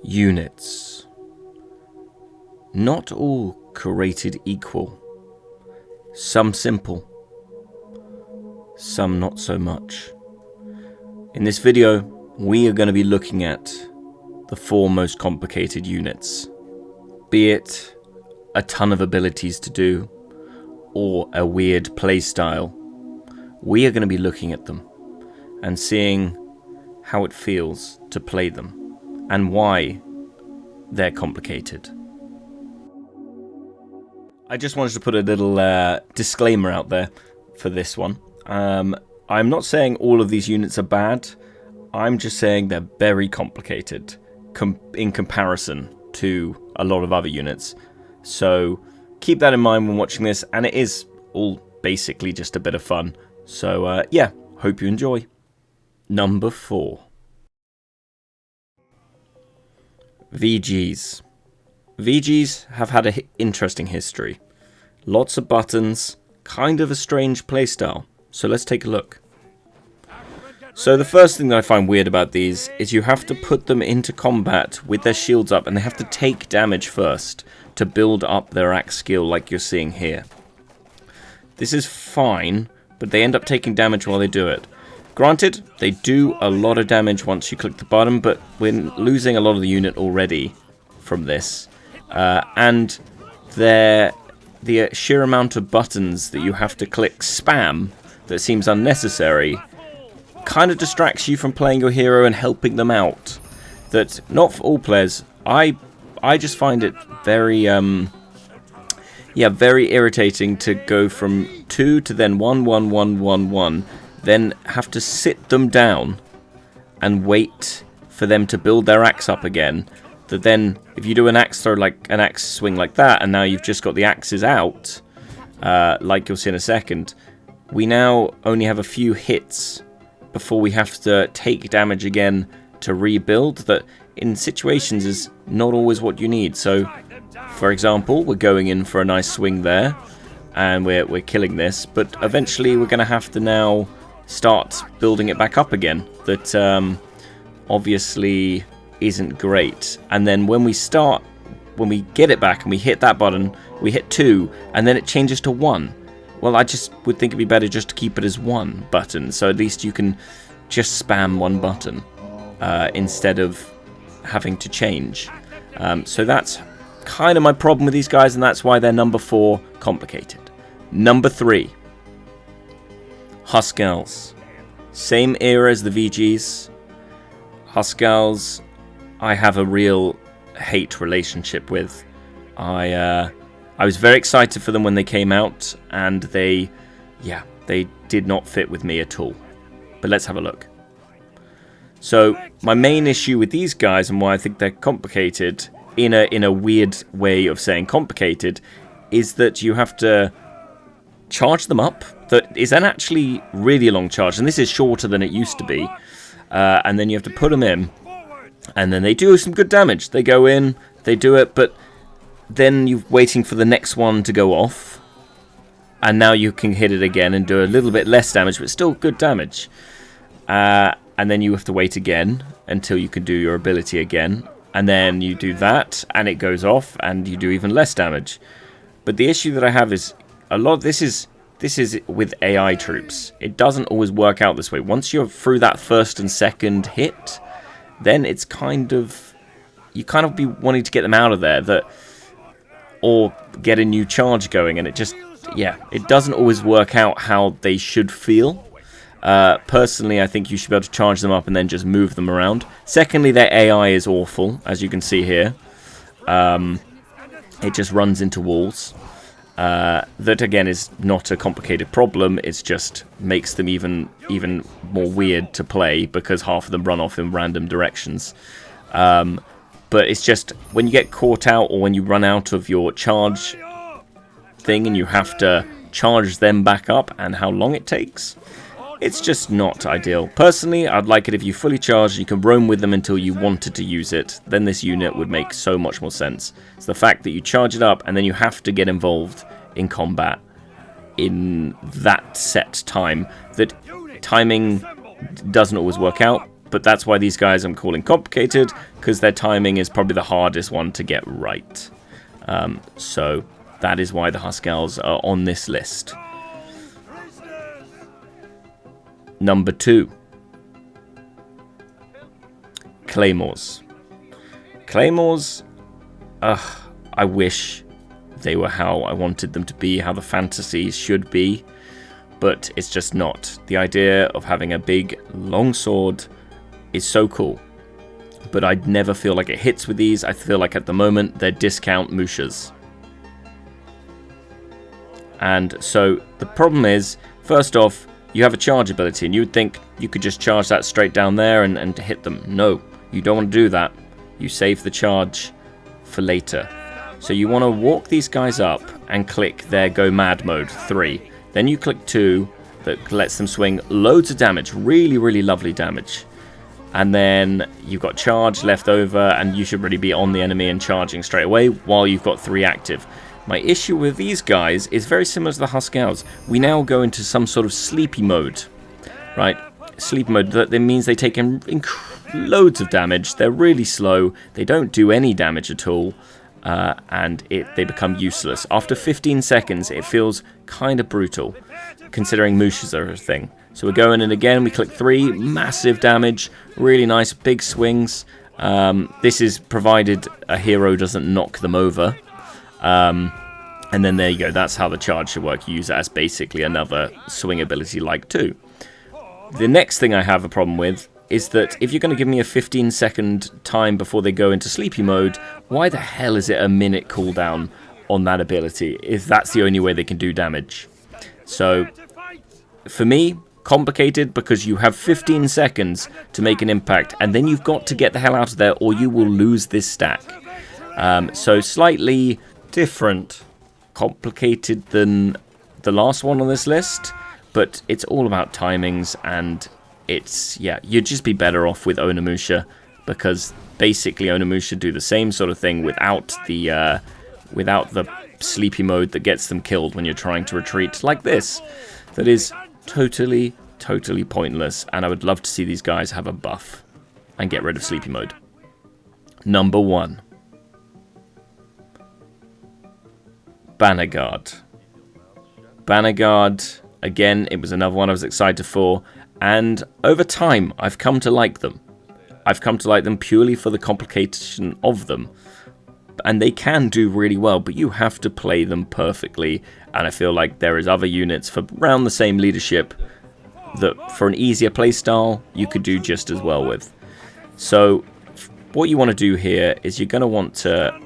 Units. Not all created equal. Some simple, some not so much. In this video, we are going to be looking at the 4 most complicated units. Be it a ton of abilities to do, or a weird playstyle, we are going to be looking at them and seeing how it feels to play them and why they're complicated. I just wanted to put a little disclaimer out there for this one. I'm not saying all of these units are bad. I'm just saying they're very complicated in comparison to a lot of other units. So keep that in mind when watching this, and it is all basically just a bit of fun. So yeah, hope you enjoy. Number 4. Veggies. Veggies have had an interesting history. Lots of buttons, kind of a strange playstyle. So let's take a look. So the first thing that I find weird about these is you have to put them into combat with their shields up, and they have to take damage first to build up their axe skill like you're seeing here. This is fine, but they end up taking damage while they do it. Granted, they do a lot of damage once you click the button, but we're losing a lot of the unit already from this. And the sheer amount of buttons that you have to click spam that seems unnecessary kind of distracts you from playing your hero and helping them out. That, not for all players, I just find it very very irritating to go from 2 to then 1, 1, 1, 1, 1, then have to sit them down and wait for them to build their axe up again. That then, if you do an axe throw, like an axe swing like that, and now you've just got the axes out, like you'll see in a second, we now only have a few hits before we have to take damage again to rebuild. That in situations is not always what you need. So, for example, we're going in for a nice swing there, and we're killing this, but eventually we're going to have to now start building it back up again. That obviously isn't great. And then when we get it back and we hit that button, we hit 2, and then it changes to 1. Well, I just would think it'd be better just to keep it as 1 button, so at least you can just spam 1 button instead of having to change. So that's kind of my problem with these guys, and that's why they're number 4, complicated. Number 3, Haskells. Same era as the Veggies. Haskells, I have a real hate relationship with. I was very excited for them when they came out, and they did not fit with me at all. But let's have a look. So my main issue with these guys, and why I think they're complicated in a weird way of saying complicated, is that you have to charge them up. That is an actually really long charge, and this is shorter than it used to be. And then you have to put them in, and then they do some good damage. They go in, they do it, but then you're waiting for the next one to go off, and now you can hit it again and do a little bit less damage, but still good damage. And then you have to wait again until you can do your ability again, and then you do that, and it goes off, and you do even less damage. But the issue that I have is a lot of this is with AI troops. It doesn't always work out this way. Once you're through that first and second hit, then it's you kind of be wanting to get them out of there, or get a new charge going, and it doesn't always work out how they should feel. Personally, I think you should be able to charge them up and then just move them around. Secondly, their AI is awful, as you can see here. It just runs into walls. That again is not a complicated problem. It's just makes them even more weird to play, because half of them run off in random directions. But it's just when you get caught out, or when you run out of your charge thing and you have to charge them back up, and how long it takes, it's just not ideal. Personally, I'd like it if you fully charged, you can roam with them until you wanted to use it. Then this unit would make so much more sense. It's the fact that you charge it up and then you have to get involved in combat in that set time. That timing doesn't always work out. But that's why these guys I'm calling complicated, because their timing is probably the hardest one to get right. So that is why the Haskells are on this list. Number 2. Claymores. Claymores, I wish they were how I wanted them to be, how the fantasies should be, but it's just not. The idea of having a big, long sword is so cool, but I never feel like it hits with these. I feel like at the moment they're discount Mushas. And so the problem is, first off, you have a charge ability, and you would think you could just charge that straight down there and hit them. No, you don't want to do that. You save the charge for later. So you want to walk these guys up and click their Go Mad mode 3. Then you click 2, that lets them swing loads of damage, really, really lovely damage. And then you've got charge left over, and you should really be on the enemy and charging straight away while you've got 3 active. My issue with these guys is very similar to the Haskells. We now go into some sort of sleepy mode, right? Sleepy mode, that means they take in loads of damage. They're really slow. They don't do any damage at all. And they become useless. After 15 seconds, it feels kind of brutal, considering Mushas are a thing. So we're going in again, we click 3, massive damage, really nice, big swings. This is provided a hero doesn't knock them over. And then there you go, that's how the charge should work. You use it as basically another swing ability like 2. The next thing I have a problem with is that if you're going to give me a 15-second time before they go into sleepy mode, why the hell is it a minute cooldown on that ability if that's the only way they can do damage? So, for me, complicated because you have 15 seconds to make an impact, and then you've got to get the hell out of there or you will lose this stack. So slightly different, complicated than the last one on this list, but it's all about timings, and it's, yeah, you'd just be better off with Onimusha, because basically Onimusha do the same sort of thing without the sleepy mode that gets them killed when you're trying to retreat, like this. That is totally pointless, and I would love to see these guys have a buff and get rid of sleepy mode. Number 1. Banner Guard. Banner Guard, again, it was another one I was excited for, and over time, I've come to like them. I've come to like them purely for the complication of them. And they can do really well, but you have to play them perfectly. And I feel like there is other units for around the same leadership that for an easier playstyle, you could do just as well with. So what you want to do here is you're going to want to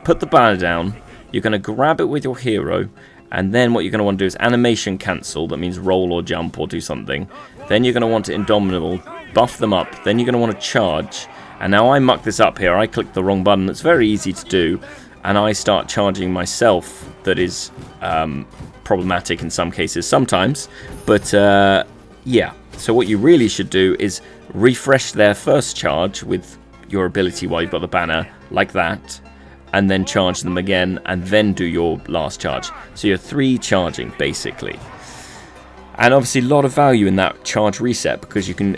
put the banner down. You're going to grab it with your hero. And then what you're going to want to do is animation cancel. That means roll or jump or do something. Then you're going to want to Indomitable, buff them up. Then you're going to want to charge. And now I muck this up here. I click the wrong button. It's very easy to do. And I start charging myself. That is problematic in some cases sometimes. But yeah. So what you really should do is refresh their first charge with your ability while you've got the banner. Like that. And then charge them again. And then do your last charge. So you're 3 charging basically. And obviously a lot of value in that charge reset. Because you can...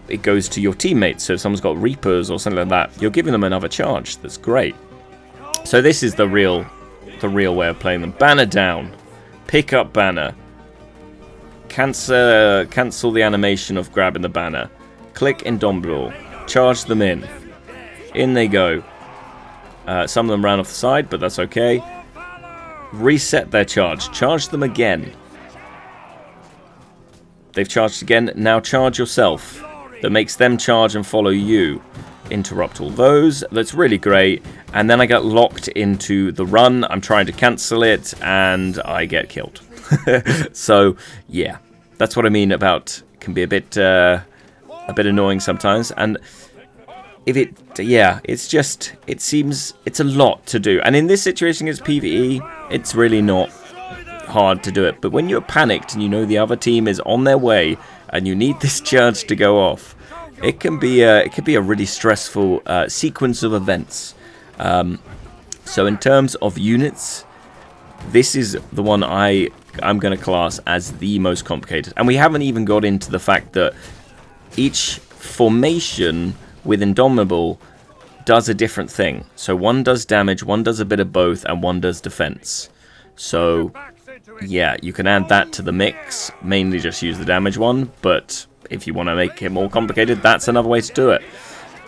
It goes to your teammates, so if someone's got Reapers or something like that, you're giving them another charge. That's great. So this is the real way of playing them. Banner down. Pick up banner. Cancel the animation of grabbing the banner. Click Indomitable. Charge them in. In they go. Some of them ran off the side, but that's okay. Reset their charge. Charge them again. They've charged again. Now charge yourself. That makes them charge and follow you. Interrupt all those. That's really great. And then I get locked into the run. I'm trying to cancel it, and I get killed. So, yeah. That's what I mean about can be a bit annoying sometimes. And if it's just, it seems it's a lot to do. And in this situation against PvE, it's really not hard to do it. But when you're panicked and you know the other team is on their way, and you need this charge to go off, it can be a really stressful sequence of events. So in terms of units, this is the one I'm going to class as the most complicated. And we haven't even got into the fact that each formation with Indomitable does a different thing. So one does damage, one does a bit of both, and one does defense. So yeah, you can add that to the mix. Mainly just use the damage one, but if you want to make it more complicated, that's another way to do it.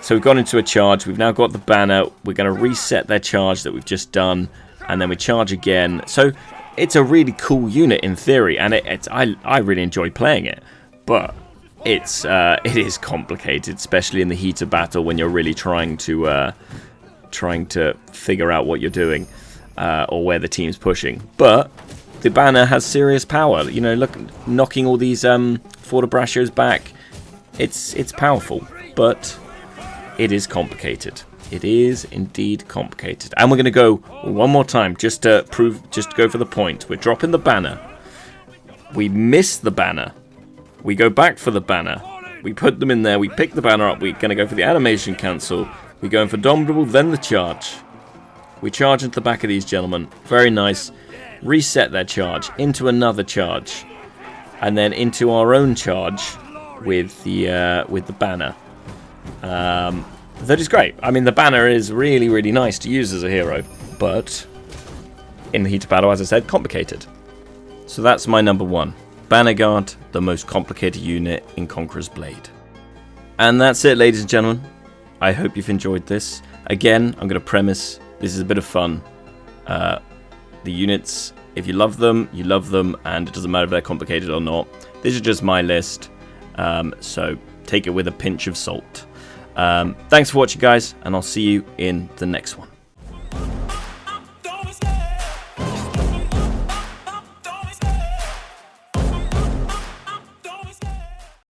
So we've gone into a charge. We've now got the banner. We're going to reset their charge that we've just done, and then we charge again. So it's a really cool unit in theory, and I really enjoy playing it. But it is complicated, especially in the heat of battle when you're really trying to figure out what you're doing or where the team's pushing. But the banner has serious power. You know, look, knocking all these Fortebraccios back. It's powerful, but it is complicated. It is indeed complicated. And we're going to go one more time just to go for the point. We're dropping the banner. We miss the banner. We go back for the banner. We put them in there. We pick the banner up. We're going to go for the animation cancel. We're going for Dominable, then the charge. We charge into the back of these gentlemen. Very nice. Reset their charge into another charge. And then into our own charge with the banner. That is great. I mean, the banner is really, really nice to use as a hero, but in the heat of battle, as I said, complicated. So that's my number one. Banner Guard, the most complicated unit in Conqueror's Blade. And that's it, ladies and gentlemen. I hope you've enjoyed this. Again, I'm going to premise this is a bit of fun. The units, if you love them, and it doesn't matter if they're complicated or not. This is just my list, so take it with a pinch of salt. Thanks for watching, guys, and I'll see you in the next one.